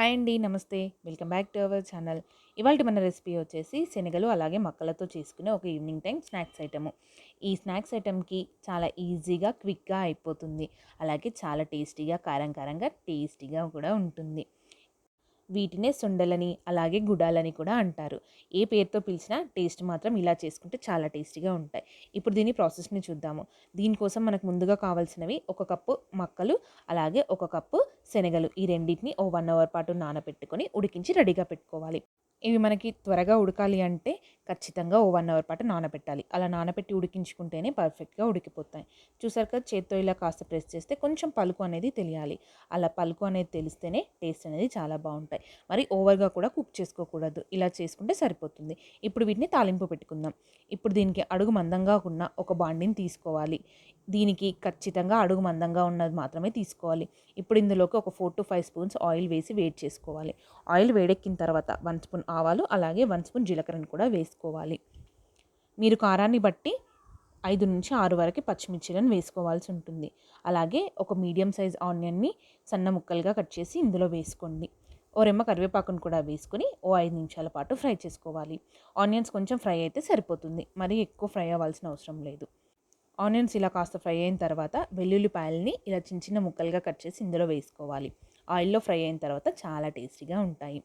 Hi అండి. నమస్తే. Welcome back to our channel. ఇవాల్టి మన రెసిపీ వచ్చేసి శనగలు అలాగే మక్కలతో చేసుకునే ఒక ఈవినింగ్ టైం స్నాక్స్ ఐటెము. ఈ స్నాక్స్ ఐటెంకి చాలా ఈజీగా, క్విక్‌గా అయిపోతుంది. అలాగే చాలా టేస్టీగా, కారం కారంగా టేస్టీగా కూడా ఉంటుంది. వీటినే సుండలని, అలాగే గుడాలని కూడా అంటారు. ఏ పేరుతో పిలిచినా టేస్ట్ మాత్రం ఇలా చేసుకుంటే చాలా టేస్టీగా ఉంటాయి. ఇప్పుడు దీని ప్రాసెస్‌ని చూద్దాము. దీనికోసం మనకు ముందుగా కావాల్సినవి ఒక కప్పు మక్కలు, అలాగే ఒక కప్పు శనగలు. ఈ రెండిటిని ఓ 1 అవర్ పాటు నానబెట్టుకొని ఉడికించి రెడీగా పెట్టుకోవాలి. ఇవి మనకి త్వరగా ఉడకాలి అంటే ఖచ్చితంగా ఓ 1 అవర్ పాటు నానబెట్టాలి. అలా నానబెట్టి ఉడికించుకుంటేనే పర్ఫెక్ట్‌గా ఉడికిపోతాయి. చూసారు కదా, చేత్తో ఇలా కాస్త ప్రెస్ చేస్తే కొంచెం పలుకు అనేది తెలియాలి. అలా పలుకు అనేది తెలిస్తేనే టేస్ట్ అనేది చాలా బావుంటాయి. మరి ఓవర్‌గా కూడా కుక్ చేసుకోకూడదు. ఇలా చేసుకుంటే సరిపోతుంది. ఇప్పుడు వీటిని తాలింపు పెట్టుకుందాం. ఇప్పుడు దీనికి అడుగు మందంగా ఉన్న ఒక బాండీని తీసుకోవాలి. దీనికి ఖచ్చితంగా అడుగు మందంగా ఉన్నది మాత్రమే తీసుకోవాలి. ఇప్పుడు ఇందులోకి ఒక 4-5 స్పూన్స్ ఆయిల్ వేసి వేడి చేసుకోవాలి. ఆయిల్ వేడెక్కిన తర్వాత 1 స్పూన్ ఆవాలు, అలాగే 1 స్పూన్ జీలకర్రను కూడా వేసుకోవాలి. మీరు కారాన్ని బట్టి 5-6 వరకు పచ్చిమిర్చిలను వేసుకోవాల్సి ఉంటుంది. అలాగే ఒక మీడియం సైజ్ ఆనియన్ని సన్న ముక్కలుగా కట్ చేసి ఇందులో వేసుకోండి. ఓ రెమ్మ కరివేపాకును కూడా వేసుకొని ఓ 5 నిమిషాల పాటు ఫ్రై చేసుకోవాలి. ఆనియన్స్ కొంచెం ఫ్రై అయితే సరిపోతుంది. మరీ ఎక్కువ ఫ్రై అవ్వాల్సిన అవసరం లేదు. ఆనియన్స్ ఇలా కాస్త ఫ్రై అయిన తర్వాత వెల్లుల్లిపాయలని ఇలా చిన్న చిన్న ముక్కలుగా కట్ చేసి ఇందులో వేసుకోవాలి. ఆయిల్‌లో ఫ్రై అయిన తర్వాత చాలా టేస్టీగా ఉంటాయి.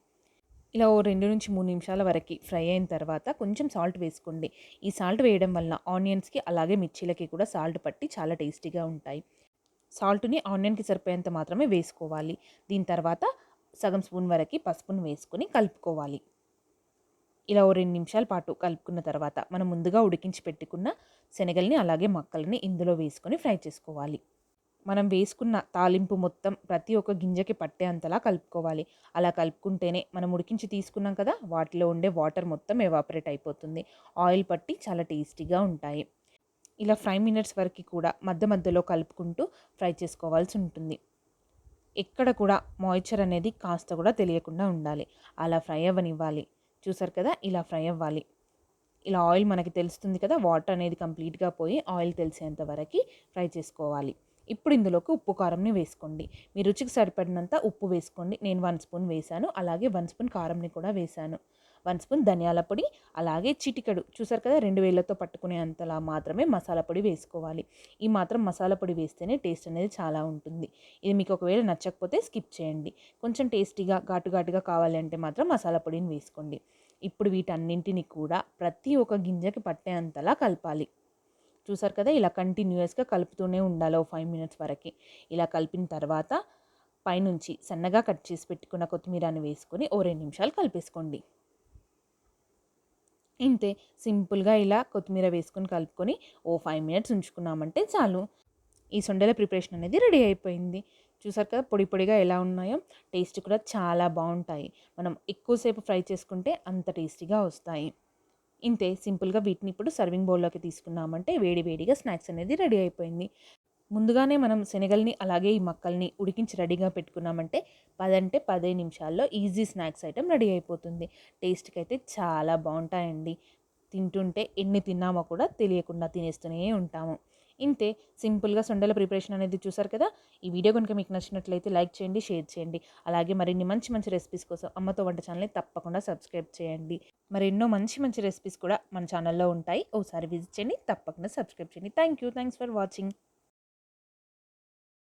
ఇలా ఓ 2-3 నిమిషాల వరకి ఫ్రై అయిన తర్వాత కొంచెం సాల్ట్ వేసుకోండి. ఈ సాల్ట్ వేయడం వల్ల ఆనియన్స్‌కి అలాగే మిర్చీలకి కూడా సాల్ట్ పట్టి చాలా టేస్టీగా ఉంటాయి. సాల్ట్‌ని ఆనియన్‌కి సరిపోయేంత మాత్రమే వేసుకోవాలి. దీని తర్వాత సగం స్పూన్ వరకి పసుపును వేసుకొని కలుపుకోవాలి. ఇలా ఓ 2 నిమిషాల పాటు కలుపుకున్న తర్వాత మనం ముందుగా ఉడికించి పెట్టుకున్న శనగల్ని అలాగే మక్కల్ని ఇందులో వేసుకొని ఫ్రై చేసుకోవాలి. మనం వేసుకున్న తాలింపు మొత్తం ప్రతి ఒక్క గింజకి పట్టేంతలా కలుపుకోవాలి. అలా కలుపుకుంటేనే మనం ఉడికించి తీసుకున్నాం కదా, వాటిలో ఉండే వాటర్ మొత్తం ఎవాపరేట్ అయిపోతుంది. ఆయిల్ పట్టి చాలా టేస్టీగా ఉంటాయి. ఇలా 5 మినిట్స్ వరకు కూడా మధ్య మధ్యలో కలుపుకుంటూ ఫ్రై చేసుకోవాల్సి ఉంటుంది. ఎక్కడ కూడా మాయిశ్చర్ అనేది కాస్త కూడా తెలియకుండా ఉండాలి. అలా ఫ్రై అవ్వనివ్వాలి. చూసారు కదా, ఇలా ఫ్రై అవ్వాలి. ఇలా ఆయిల్ మనకి తెలుస్తుంది కదా, వాటర్ అనేది కంప్లీట్‌గా పోయి ఆయిల్ తెలిసేంత వరకి ఫ్రై చేసుకోవాలి. ఇప్పుడు ఇందులోకి ఉప్పు, కారంని వేసుకోండి. మీ రుచికి సరిపడినంత ఉప్పు వేసుకోండి. నేను 1 స్పూన్ వేశాను. అలాగే 1 స్పూన్ కారంని కూడా వేశాను. 1 స్పూన్ ధనియాల పొడి, అలాగే చిటికెడు చూసారు కదా, 2 వేళ్ళతో పట్టుకునే అంతలా మాత్రమే మసాలా పొడి వేసుకోవాలి. ఈ మాత్రం మసాలా పొడి వేస్తేనే టేస్ట్ అనేది చాలా ఉంటుంది. ఇది మీకు ఒకవేళ నచ్చకపోతే స్కిప్ చేయండి. కొంచెం టేస్టీగా, ఘాటుగా కావాలి అంటే మాత్రం మసాలా పొడిని వేసుకోండి. ఇప్పుడు వీటన్నింటిని కూడా ప్రతి ఒక్క గింజకి పట్టేంతలా కలపాలి. చూసారు కదా, ఇలా కంటిన్యూయస్‌గా కలుపుతూనే ఉండాలి ఓ 5 మినిట్స్ వరకి. ఇలా కలిపిన తర్వాత పైనుంచి సన్నగా కట్ చేసి పెట్టుకున్న కొత్తిమీరని వేసుకొని ఓ 2 నిమిషాలు కలిపేసుకోండి. ఇంతే, సింపుల్‌గా ఇలా కొత్తిమీర వేసుకొని కలుపుకొని ఓ 5 మినిట్స్ ఉంచుకున్నామంటే చాలు. ఈ సొండల ప్రిపరేషన్ అనేది రెడీ అయిపోయింది. చూసారు కదా, పొడి పొడిగా ఎలా ఉన్నాయో. టేస్ట్ కూడా చాలా బావుంటాయి. మనం ఎక్కువసేపు ఫ్రై చేసుకుంటే అంత టేస్టీగా వస్తాయి. ఇంతే, సింపుల్‌గా వీటిని ఇప్పుడు సర్వింగ్ బౌల్‌లోకి తీసుకున్నామంటే వేడి వేడిగా స్నాక్స్ అనేది రెడీ అయిపోయింది. ముందుగానే మనం శనగల్ని అలాగే ఈ మక్కల్ని ఉడికించి రెడీగా పెట్టుకున్నామంటే 10 అంటే 15 నిమిషాల్లో ఈజీ స్నాక్స్ ఐటెమ్ రెడీ అయిపోతుంది. టేస్ట్‌కి అయితే చాలా బావుంటాయండి. తింటుంటే ఎన్ని తిన్నామో కూడా తెలియకుండా తినేస్తూనే ఉంటాము. ఇంతే, సింపుల్‌గా సొండల ప్రిపరేషన్ అనేది చూసారు కదా. ఈ వీడియో గనుక మీకు నచ్చినట్లయితే లైక్ చేయండి, షేర్ చేయండి. అలాగే మరిన్ని మంచి మంచి రెసిపీస్ కోసం అమ్మతో వంట ఛానల్‌ని తప్పకుండా సబ్స్క్రైబ్ చేయండి. మరెన్నో మంచి మంచి రెసిపీస్ కూడా మన ఛానల్‌లో ఉంటాయి. ఓసారి విజిట్ చేయండి. తప్పకుండా సబ్స్క్రైబ్ చేయండి. Thanks for watching.